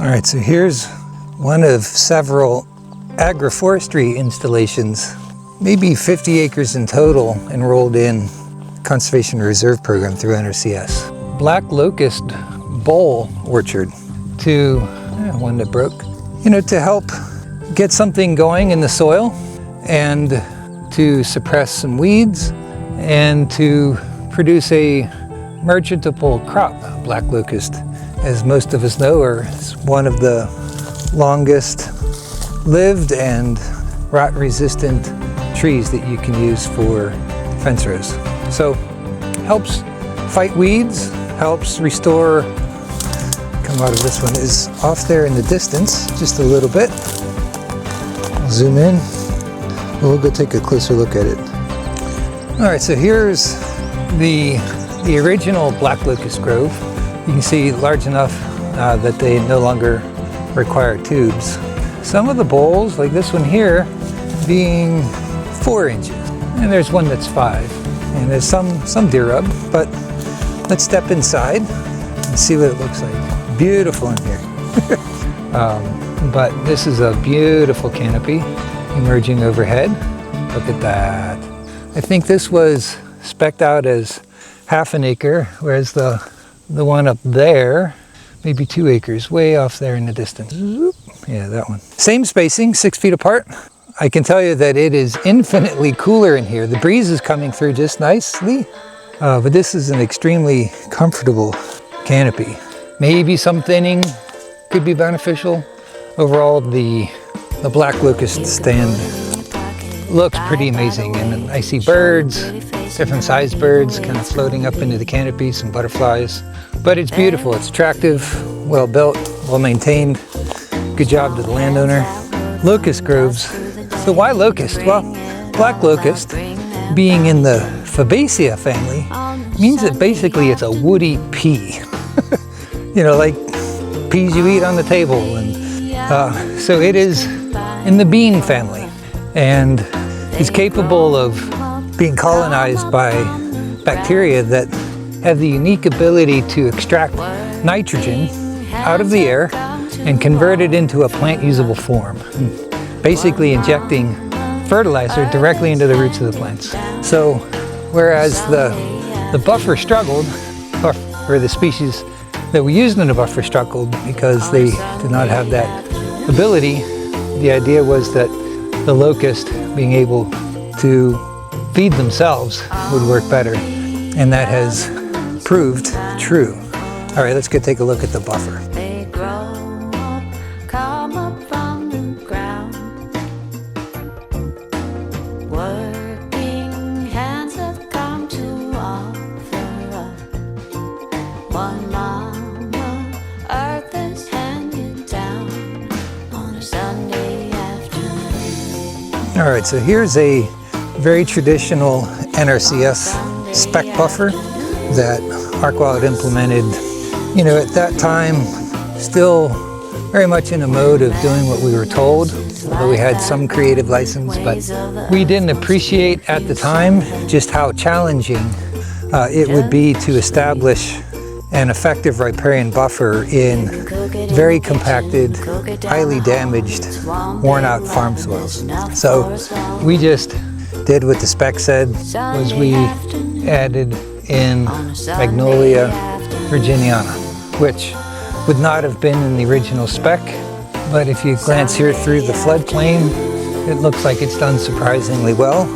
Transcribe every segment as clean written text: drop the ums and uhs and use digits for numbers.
All right, so here's one of several agroforestry installations, maybe 50 acres in total, enrolled in Conservation Reserve Program through Nrcs. Black locust bowl orchard to, one that broke, to help get something going in the soil and to suppress some weeds and to produce a merchantable crop. Black locust, as most of us know, are one of the longest lived and rot resistant trees that you can use for fence rows. So helps fight weeds, helps restore. Come out of this one is off there in the distance just a little bit. I'll zoom in. We'll go take a closer look at it. All right, so here's the original black locust grove. You can see large enough that they no longer require tubes. Some of the bowls, like this one here, being 4 inches, and there's one that's 5, and there's some deer rub. But let's step inside and see what it looks like. Beautiful in here. But this is a beautiful canopy emerging overhead. Look at that. I think this was spec'd out as ½ an acre, whereas the one up there, maybe 2 acres, way off there in the distance. Yeah, that one. Same spacing, 6 feet apart. I can tell you that it is infinitely cooler in here. The breeze is coming through just nicely, but this is an extremely comfortable canopy. Maybe some thinning could be beneficial. Overall, the black locust stand looks pretty amazing, and I see birds, different sized birds kind of floating up into the canopy, some butterflies. But it's beautiful, it's attractive, well built, well maintained. Good job to the landowner. Locust groves. So why locust? Well, black locust, being in the Fabaceae family, means that basically it's a woody pea. Like peas you eat on the table. And so it is in the bean family and is capable of being colonized by bacteria that have the unique ability to extract nitrogen out of the air and convert it into a plant usable form, basically injecting fertilizer directly into the roots of the plants. So whereas the buffer struggled, or the species that we used in the buffer struggled because they did not have that ability, the idea was that the locust being able to feed themselves would work better, and that has proved true. All right, let's go take a look at the buffer. They grow up, come up from the ground. Working hands have come to offer up. One mama, earth is handed down on a Sunday afternoon. All right, so here's a very traditional Nrcs spec buffer that Archewild implemented, at that time, still very much in a mode of doing what we were told, although we had some creative license, but we didn't appreciate at the time just how challenging it would be to establish an effective riparian buffer in very compacted, highly damaged, worn out farm soils. So we just did what the spec said, was we added in Magnolia virginiana, which would not have been in the original spec, but if you glance here through the floodplain, it looks like it's done surprisingly well.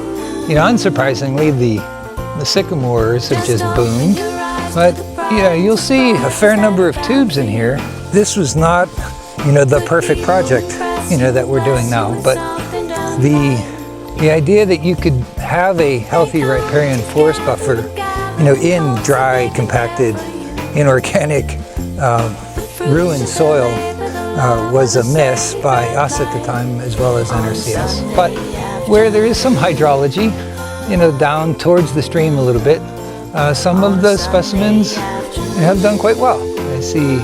Unsurprisingly, the sycamores have just boomed, but you'll see a fair number of tubes in here. This was not, the perfect project, that we're doing now, but the idea that you could have a healthy riparian forest buffer, in dry, compacted, inorganic, ruined soil was a miss by us at the time, as well as Nrcs. But where there is some hydrology, down towards the stream a little bit, some of the specimens have done quite well. I see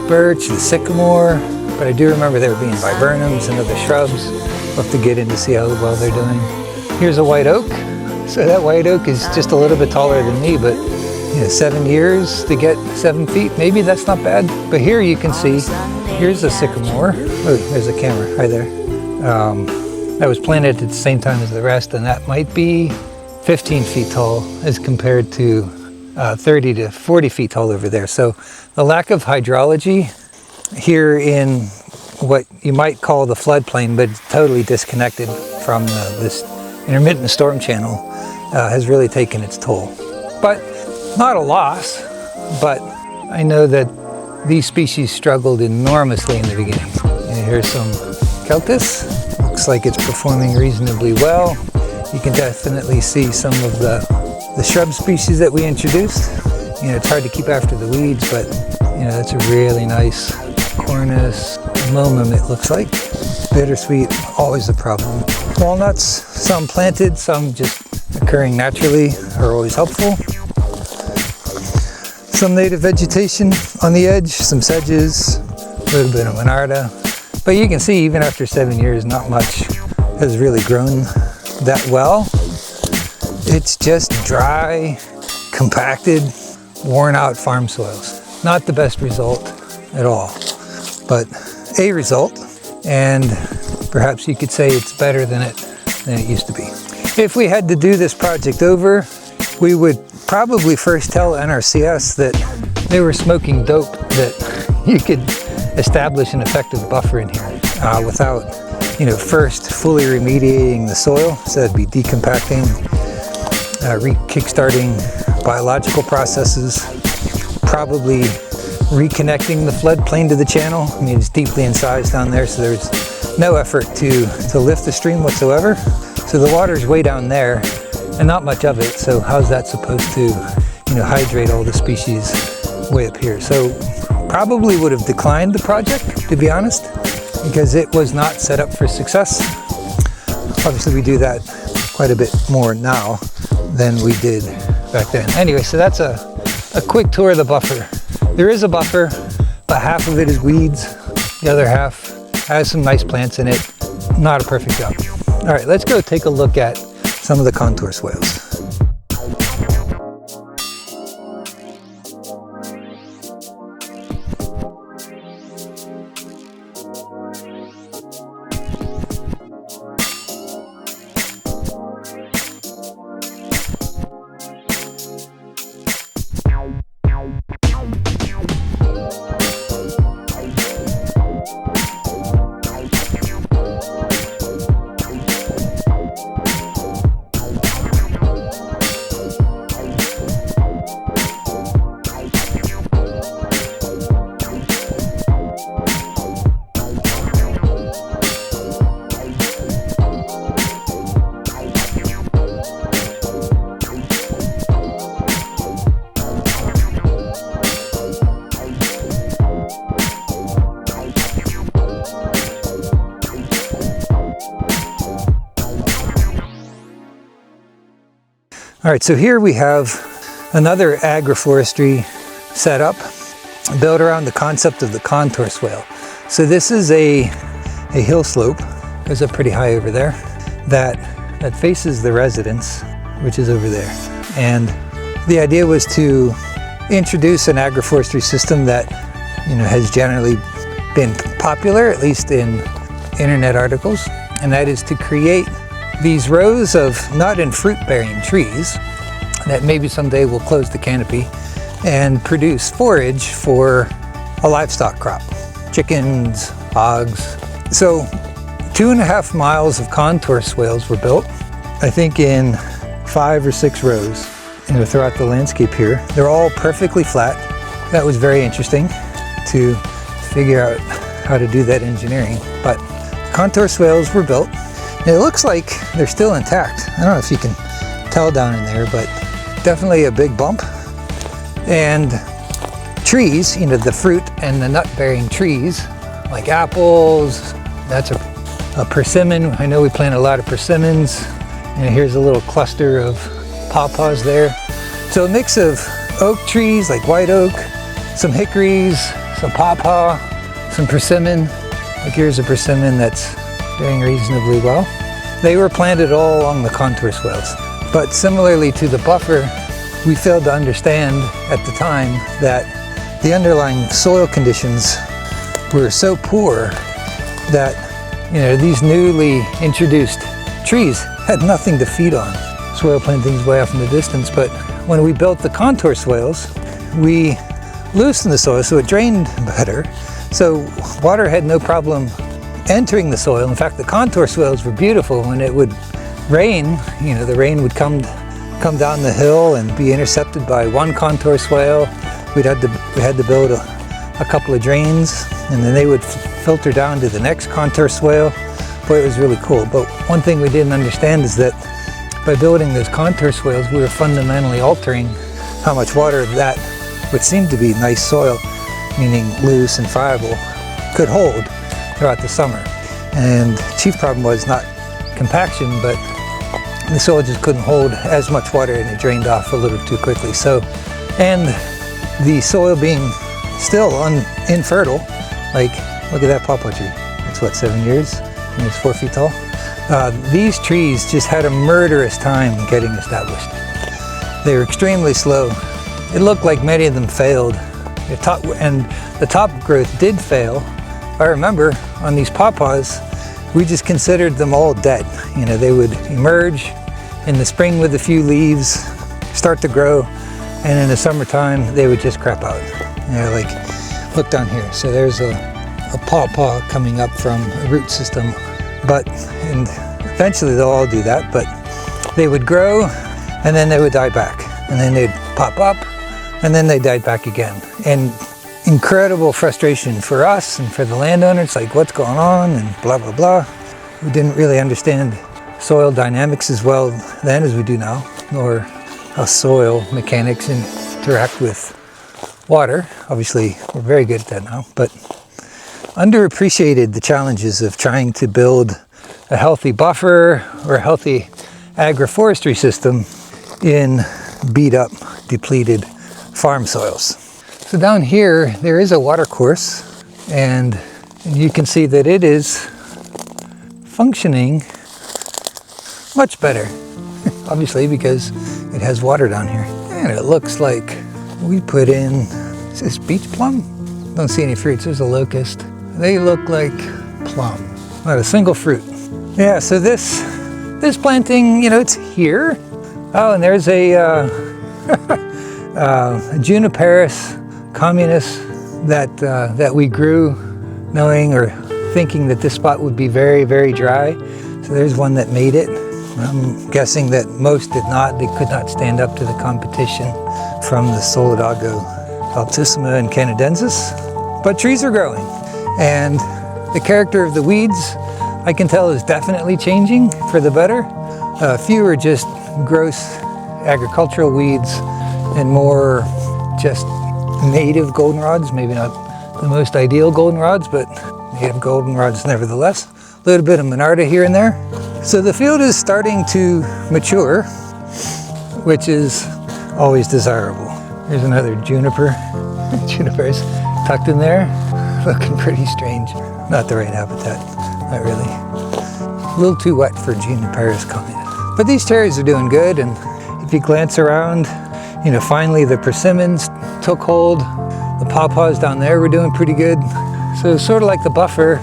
birch, the sycamore, but I do remember there being viburnums and other shrubs. We'll have to get in to see how well they're doing. Here's a white oak. So that white oak is just a little bit taller than me, but 7 years to get 7 feet, maybe that's not bad. But here you can see Here's a sycamore. Oh, there's a camera. Hi there. That was planted at the same time as the rest, and that might be 15 feet tall as compared to 30 to 40 feet tall over there. So the lack of hydrology here in what you might call the floodplain, but totally disconnected from this intermittent storm channel, has really taken its toll. But not a loss, but I know that these species struggled enormously in the beginning. And here's some Celtis. Looks like it's performing reasonably well. You can definitely see some of the shrub species that we introduced. You know, it's hard to keep after the weeds, but you know, it's a really nice Cornus momum, it looks like. Bittersweet, always a problem. Walnuts, some planted, some just occurring naturally, are always helpful. Some native vegetation on the edge, some sedges, a little bit of Monarda. But you can see even after 7 years, not much has really grown that well. It's just dry, compacted, worn out farm soils. Not the best result at all, but a result, and perhaps you could say it's better than it used to be. If we had to do this project over, we would probably first tell Nrcs that they were smoking dope, that you could establish an effective buffer in here without, you know, first fully remediating the soil. So that'd be decompacting, kickstarting biological processes, probably reconnecting the floodplain to the channel. I mean, it's deeply incised down there, so there's no effort to lift the stream whatsoever. So the water's way down there and not much of it. So how's that supposed to, you know, hydrate all the species way up here? So probably would have declined the project, to be honest, because it was not set up for success. Obviously we do that quite a bit more now than we did back then. Anyway, so that's a quick tour of the buffer. There is a buffer, but half of it is weeds. The other half has some nice plants in it. Not a perfect job. All right, let's go take a look at some of the contour swales. All right, so here we have another agroforestry setup built around the concept of the contour swale. So this is a hill slope, goes up pretty high over there, that faces the residence, which is over there. And the idea was to introduce an agroforestry system that, you know, has generally been popular, at least in internet articles, and that is to create these rows of nut and fruit-bearing trees that maybe someday will close the canopy and produce forage for a livestock crop, chickens, hogs. So 2.5 miles of contour swales were built, I think in 5 or 6 rows, you know, throughout the landscape here. They're all perfectly flat. That was very interesting to figure out how to do that engineering. But contour swales were built. It looks like they're still intact. I don't know if you can tell down in there, but definitely a big bump. And trees, you know, the fruit and the nut-bearing trees, like apples, that's a persimmon. I know we plant a lot of persimmons. And here's a little cluster of pawpaws there. So a mix of oak trees, like white oak, some hickories, some pawpaw, some persimmon. Like here's a persimmon that's doing reasonably well. They were planted all along the contour swales. But similarly to the buffer, we failed to understand at the time that the underlying soil conditions were so poor that, you know, these newly introduced trees had nothing to feed on. Soil plantings way off in the distance, but when we built the contour swales, we loosened the soil so it drained better. So water had no problem entering the soil. In fact, the contour swales were beautiful. When it would rain, you know, the rain would come down the hill and be intercepted by one contour swale. We had to build a couple of drains, and then they would filter down to the next contour swale. Boy, it was really cool. But one thing we didn't understand is that by building those contour swales, we were fundamentally altering how much water that would seem to be nice soil, meaning loose and friable, could hold throughout the summer. And the chief problem was not compaction, but the soil just couldn't hold as much water and it drained off a little too quickly. So, and the soil being still infertile, like look at that pawpaw tree. It's what, 7 years? And it's 4 feet tall. These trees just had a murderous time getting established. They were extremely slow. It looked like many of them failed. The top growth did fail. I remember on these pawpaws, we just considered them all dead. You know, they would emerge in the spring with a few leaves, start to grow, and in the summertime, they would just crap out. You know, like, look down here. So there's a pawpaw coming up from a root system, and eventually they'll all do that, but they would grow, and then they would die back, and then they'd pop up, and then they died back again. And incredible frustration for us and for the landowners, like what's going on and blah, blah, blah. We didn't really understand soil dynamics as well then as we do now, or how soil mechanics interact with water. Obviously, we're very good at that now, but underappreciated the challenges of trying to build a healthy buffer or a healthy agroforestry system in beat up, depleted farm soils. So down here, there is a water course, and you can see that it is functioning much better, obviously, because it has water down here. And it looks like we put in, is this beach plum? Don't see any fruits, there's a locust. They look like plum, not a single fruit. Yeah, so this planting, you know, it's here. Oh, and there's a Juniperus communis that we grew knowing or thinking that this spot would be very, very dry. So there's one that made it. I'm guessing that most did not. They could not stand up to the competition from the Solidago altissima and canadensis. But trees are growing, and the character of the weeds, I can tell, is definitely changing for the better. Fewer just gross agricultural weeds and more just native goldenrods, maybe not the most ideal goldenrods, but native goldenrods nevertheless. A little bit of Monarda here and there. So the field is starting to mature, which is always desirable. Here's another juniper. Juniper's tucked in there, looking pretty strange. Not the right habitat, not really. A little too wet for Juniperus communis. But these cherries are doing good, and if you glance around, you know, finally the persimmons took hold. The pawpaws down there were doing pretty good. So sort of like the buffer,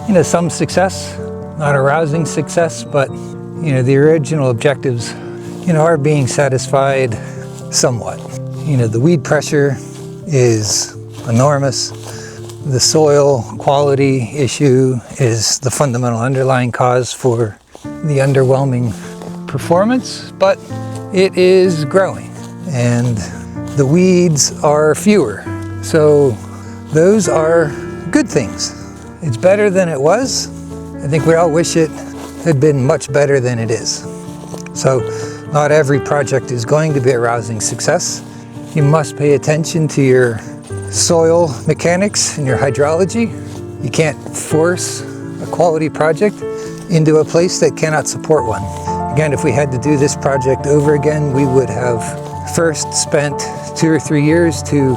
you know, some success, not a rousing success, but, you know, the original objectives, you know, are being satisfied somewhat. You know, the weed pressure is enormous. The soil quality issue is the fundamental underlying cause for the underwhelming performance, but it is growing, and the weeds are fewer. So those are good things. It's better than it was. I think we all wish it had been much better than it is. So not every project is going to be a rousing success. You must pay attention to your soil mechanics and your hydrology. You can't force a quality project into a place that cannot support one. Again, if we had to do this project over again, we would have first spent 2 or 3 years to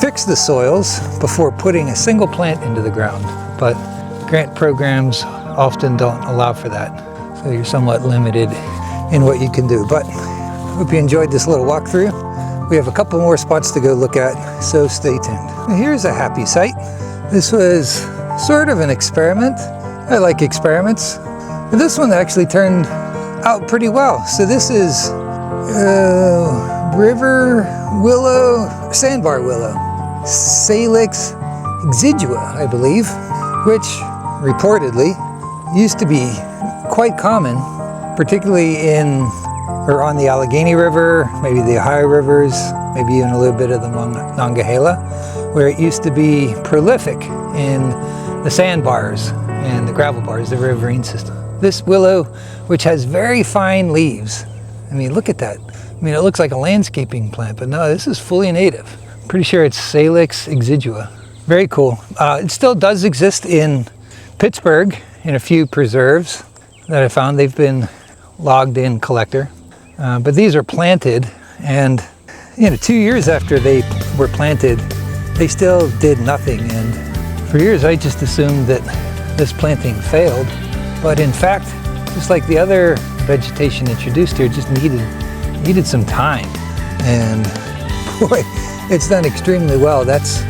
fix the soils before putting a single plant into the ground. But grant programs often don't allow for that. So you're somewhat limited in what you can do. But I hope you enjoyed this little walkthrough. We have a couple more spots to go look at, so stay tuned. Here's a happy sight. This was sort of an experiment. I like experiments. But this one actually turned out pretty well. So this is river willow, sandbar willow, Salix exigua, I believe, which reportedly used to be quite common, particularly in or on the Allegheny River, maybe the Ohio rivers, maybe even a little bit of the Monongahela, where it used to be prolific in the sandbars and the gravel bars, the riverine system. This willow, which has very fine leaves. I mean, look at that. I mean, it looks like a landscaping plant, but no, this is fully native. Pretty sure it's Salix exigua. Very cool. It still does exist in Pittsburgh in a few preserves that I found. They've been logged in collector. But these are planted, and 2 years after they were planted, they still did nothing. And for years I just assumed that this planting failed. But in fact, just like the other vegetation introduced here, it just needed some time. And boy, it's done extremely well. That's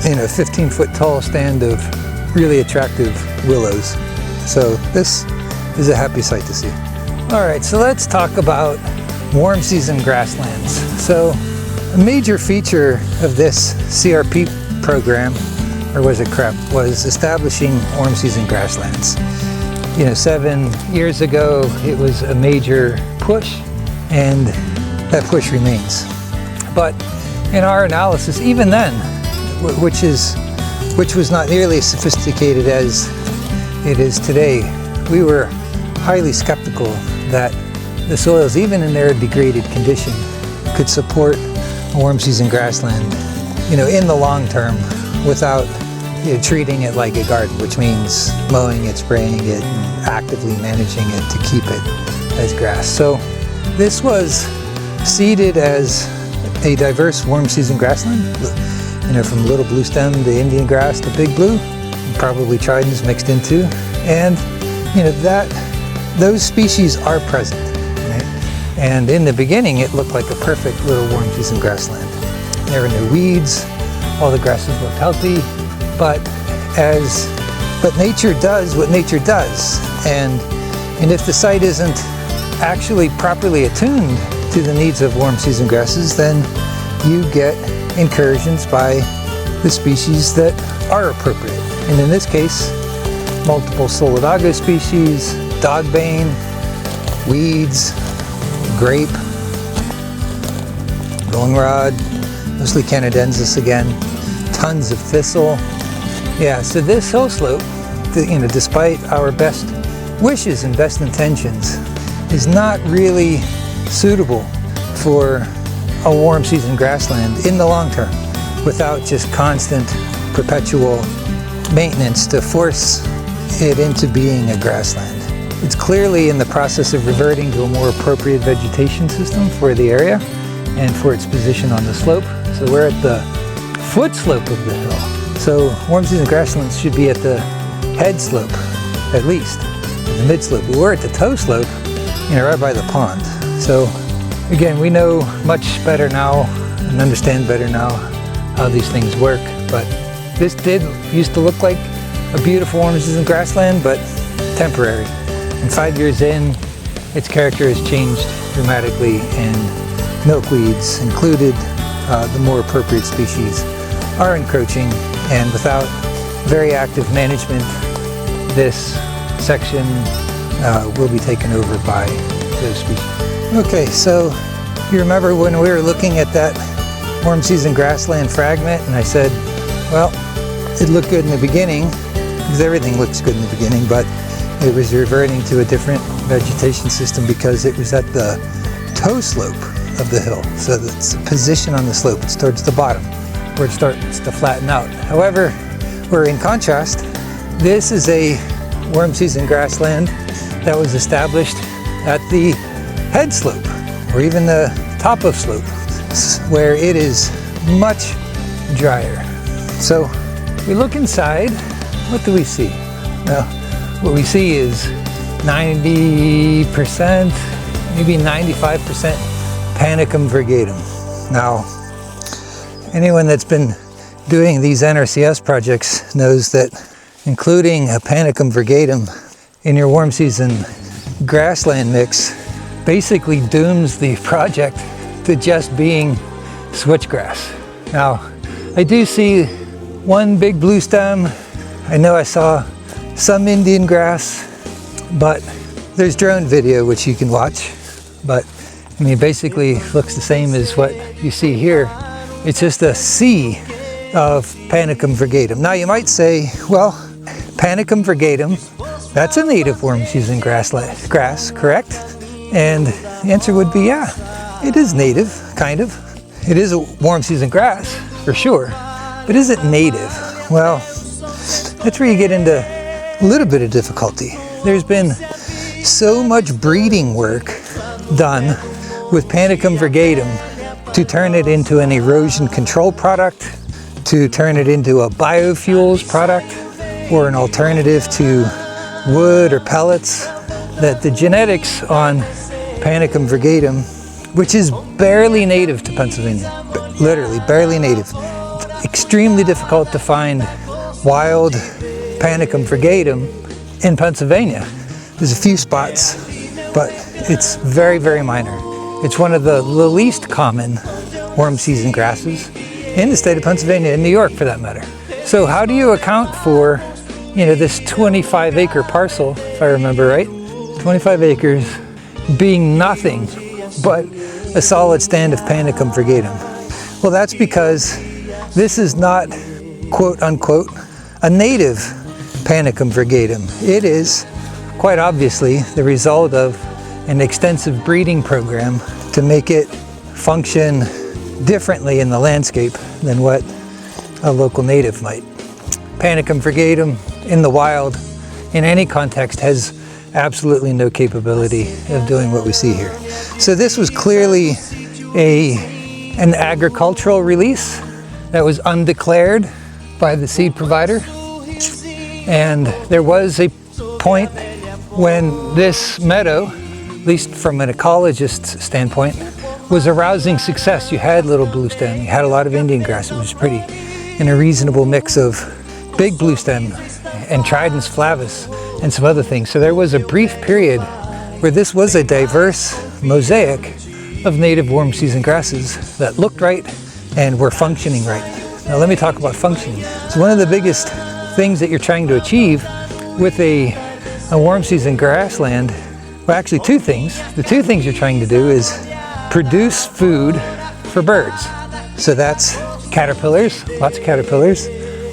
in a 15-foot tall stand of really attractive willows. So this is a happy sight to see. All right, so let's talk about warm season grasslands. So a major feature of this CRP program, or was establishing warm season grasslands. 7 years ago, it was a major push, and that push remains. But in our analysis, even then, which was not nearly as sophisticated as it is today, we were highly skeptical that the soils, even in their degraded condition, could support a warm season grassland, in the long term, without treating it like a garden, which means mowing it, spraying it, and actively managing it to keep it as grass. So this was seeded as a diverse warm season grassland, from little blue stem to Indian grass to big blue, probably tridents mixed into, and those species are present. Right? And in the beginning, it looked like a perfect little warm season grassland. There were no weeds, all the grasses looked healthy, but nature does what nature does, and if the site isn't actually properly attuned to the needs of warm season grasses, then you get incursions by the species that are appropriate. And in this case, multiple solidago species, dogbane, weeds, grape, goldenrod, mostly canadensis again, tons of thistle. Yeah, so this hill slope, despite our best wishes and best intentions, is not really suitable for a warm season grassland in the long term, without just constant, perpetual maintenance to force it into being a grassland. It's clearly in the process of reverting to a more appropriate vegetation system for the area and for its position on the slope. So we're at the foot slope of the hill. So warm season grasslands should be at the head slope, at least, the mid slope. But we're at the toe slope, right by the pond. So again, we know much better now and understand better now how these things work. But this used to look like a beautiful warm season grassland, but temporary. And 5 years in, its character has changed dramatically, and milkweeds included, the more appropriate species, are encroaching, and without very active management, this section will be taken over by those species. Okay, so you remember when we were looking at that warm season grassland fragment, and I said, well, it looked good in the beginning, because everything looks good in the beginning, but it was reverting to a different vegetation system because it was at the toe slope of the hill. So its position on the slope, it's towards the bottom, where it starts to flatten out. However, where in contrast, this is a warm season grassland that was established at the head slope, or even the top of slope, where it is much drier. So we look inside, what do we see? Well, what we see is 90%, maybe 95% Panicum virgatum. Now, anyone that's been doing these NRCS projects knows that including a Panicum virgatum in your warm season grassland mix basically dooms the project to just being switchgrass. Now, I do see one big blue stem. I know I saw some Indian grass, but there's drone video which you can watch. But I mean, basically looks the same as what you see here. It's just a sea of Panicum virgatum. Now you might say, well, Panicum virgatum, that's a native warm season grass, correct? And the answer would be, yeah, it is native, kind of. It is a warm season grass, for sure. But is it native? Well, that's where you get into a little bit of difficulty. There's been so much breeding work done with Panicum virgatum to turn it into an erosion control product, to turn it into a biofuels product, or an alternative to wood or pellets, that the genetics on Panicum virgatum, which is barely native to Pennsylvania, literally barely native. It's extremely difficult to find wild Panicum virgatum in Pennsylvania. There's a few spots, but it's very, very minor. It's one of the least common warm season grasses in the state of Pennsylvania, and New York for that matter. So how do you account for, this 25-acre parcel, if I remember right, 25 acres being nothing but a solid stand of Panicum virgatum? Well, that's because this is not, quote unquote, a native Panicum virgatum. It is quite obviously the result of an extensive breeding program to make it function differently in the landscape than what a local native might. Panicum virgatum in the wild, in any context, has absolutely no capability of doing what we see here. So this was clearly an agricultural release that was undeclared by the seed provider. And there was a point when this meadow, at least from an ecologist's standpoint, was a rousing success. You had little blue stem, you had a lot of Indian grass, it was pretty, and a reasonable mix of big blue stem and Tridens flavus and some other things. So there was a brief period where this was a diverse mosaic of native warm season grasses that looked right and were functioning right. Now let me talk about functioning. So one of the biggest things that you're trying to achieve with a warm season grassland, well, actually two things. The two things you're trying to do is produce food for birds. So that's caterpillars, lots of caterpillars,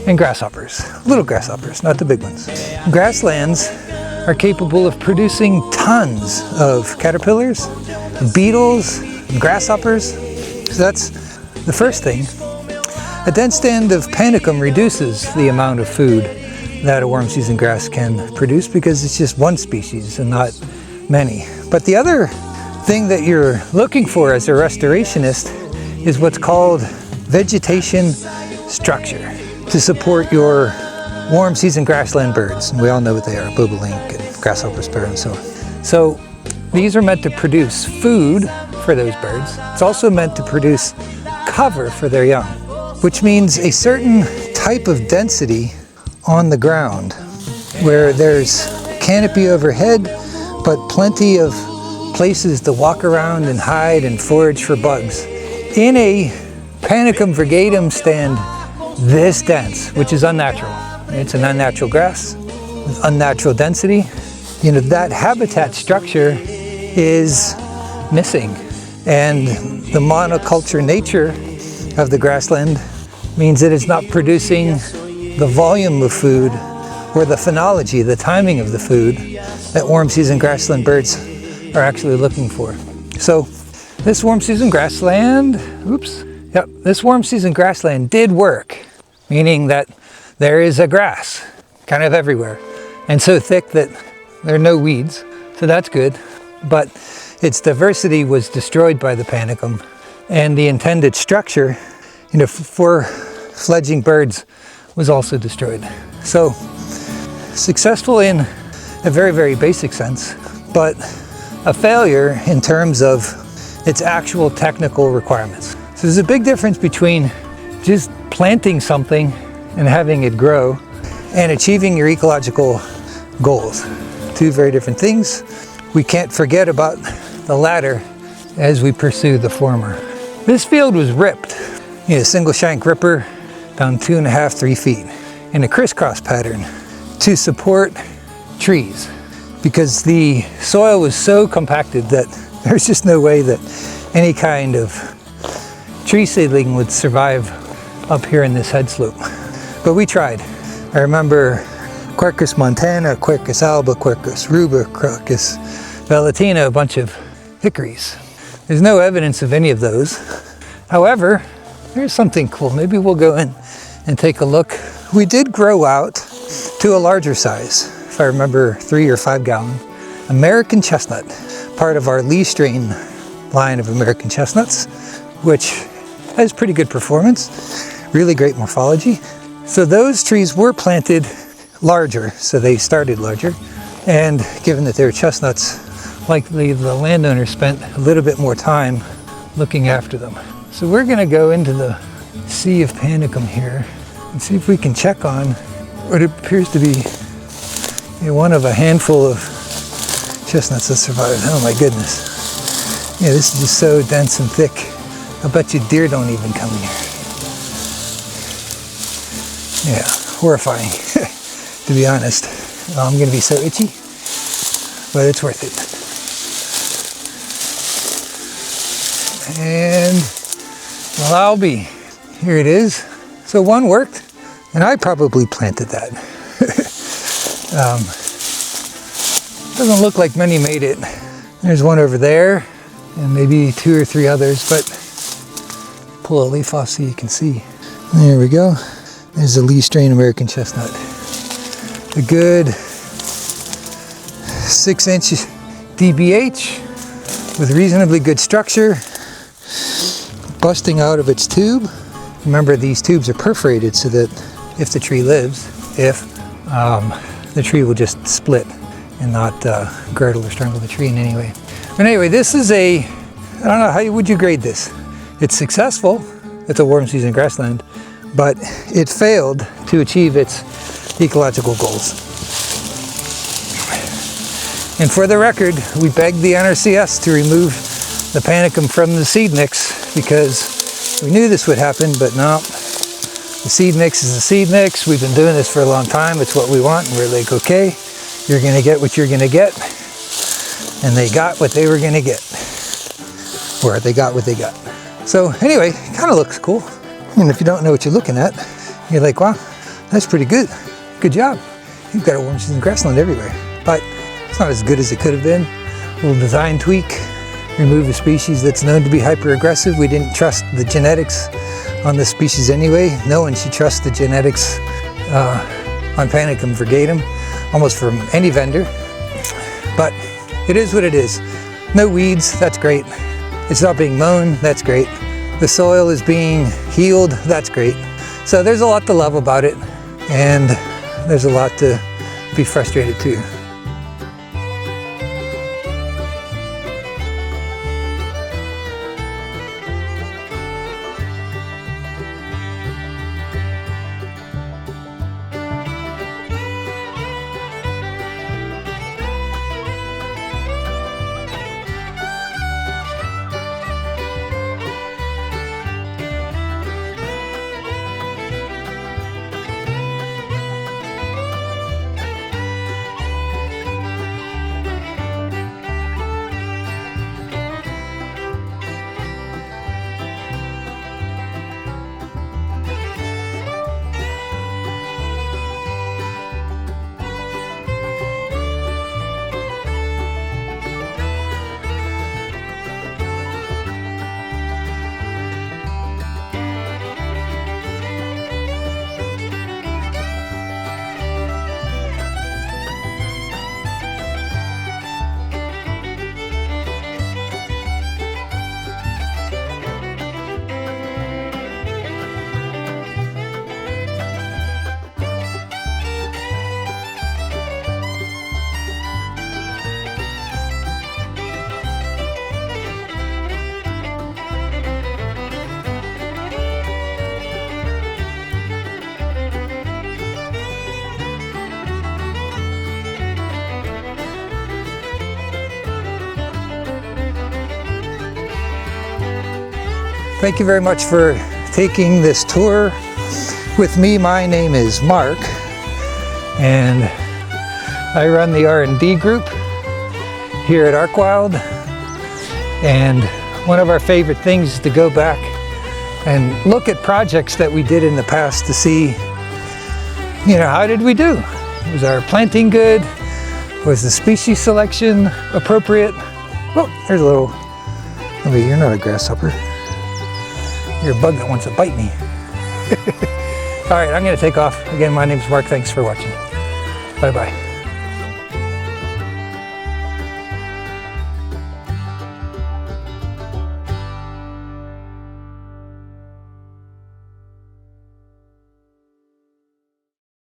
and grasshoppers, little grasshoppers, not the big ones. Grasslands are capable of producing tons of caterpillars, beetles, and grasshoppers. So that's the first thing. A dense stand of Panicum reduces the amount of food that a warm season grass can produce because it's just one species and not many. But the other thing that you're looking for as a restorationist is what's called vegetation structure to support your warm season grassland birds. And we all know what they are, bobolink and grasshopper sparrow and so on. So these are meant to produce food for those birds. It's also meant to produce cover for their young, which means a certain type of density on the ground where there's canopy overhead, but plenty of places to walk around and hide and forage for bugs. In a Panicum virgatum stand this dense, which is unnatural. It's an unnatural grass with unnatural density. That habitat structure is missing. And the monoculture nature of the grassland means that it's not producing the volume of food or the phenology, the timing of the food that warm season grassland birds are actually looking for. So this warm season grassland, this warm season grassland did work, meaning that there is a grass kind of everywhere and so thick that there are no weeds. So that's good, but its diversity was destroyed by the Panicum, and the intended structure, for fledgling birds was also destroyed. So successful in a very, very basic sense, but a failure in terms of its actual technical requirements. So there's a big difference between just planting something and having it grow, and achieving your ecological goals. Two very different things. We can't forget about the latter as we pursue the former. This field was ripped. A single shank ripper down 2.5, 3 feet in a crisscross pattern to support trees, because the soil was so compacted that there's just no way that any kind of tree seedling would survive up here in this head slope. But we tried. I remember Quercus montana, Quercus alba, Quercus rubra, Quercus velutina, a bunch of hickories. There's no evidence of any of those. However, here's something cool. Maybe we'll go in and take a look. We did grow out to a larger size, if I remember 3 or 5 gallon, American chestnut, part of our Lee strain line of American chestnuts, which has pretty good performance, really great morphology. So those trees were planted larger, so they started larger, and given that they're chestnuts, likely the landowner spent a little bit more time looking after them. So we're going to go into the sea of panicum here and see if we can check on what appears to be one of a handful of chestnuts that survived. Oh my goodness. Yeah, this is just so dense and thick. I bet you deer don't even come here. Yeah, horrifying, to be honest. I'm going to be so itchy, but it's worth it. And well, I'll be. Here it is. So one worked, and I probably planted that. Doesn't look like many made it. There's one over there, and maybe 2 or 3 others, but pull a leaf off so you can see. There we go. There's the Lee strain American chestnut. A good 6-inch DBH with reasonably good structure, busting out of its tube. Remember, these tubes are perforated so that if the tree lives, the tree will just split and not girdle or strangle the tree in any way. But anyway, this is I don't know, how would you grade this? It's successful. It's a warm season grassland, but it failed to achieve its ecological goals. And for the record, we begged the Nrcs to remove the panicum from the seed mix because we knew this would happen, but no. The seed mix is a seed mix. We've been doing this for a long time. It's what we want. And we're like, okay, you're going to get what you're going to get. And they got what they were going to get. Or they got what they got. So anyway, it kind of looks cool. And if you don't know what you're looking at, you're like, wow, that's pretty good. Good job. You've got a warm season grassland everywhere. But it's not as good as it could have been. A little design tweak. Remove a species that's known to be hyper-aggressive. We didn't trust the genetics on this species anyway. No one should trust the genetics on panicum virgatum, almost from any vendor. But it is what it is. No weeds, that's great. It's not being mown, that's great. The soil is being healed, that's great. So there's a lot to love about it, and there's a lot to be frustrated too. Thank you very much for taking this tour with me. My name is Mark, and I run the R&D group here at Archewild. And one of our favorite things is to go back and look at projects that we did in the past to see, how did we do? Was our planting good? Was the species selection appropriate? Oh, there's a little, wait, you're not a grasshopper. You're a bug that wants to bite me. All right, I'm gonna take off. Again, my name's Mark. Thanks for watching. Bye-bye.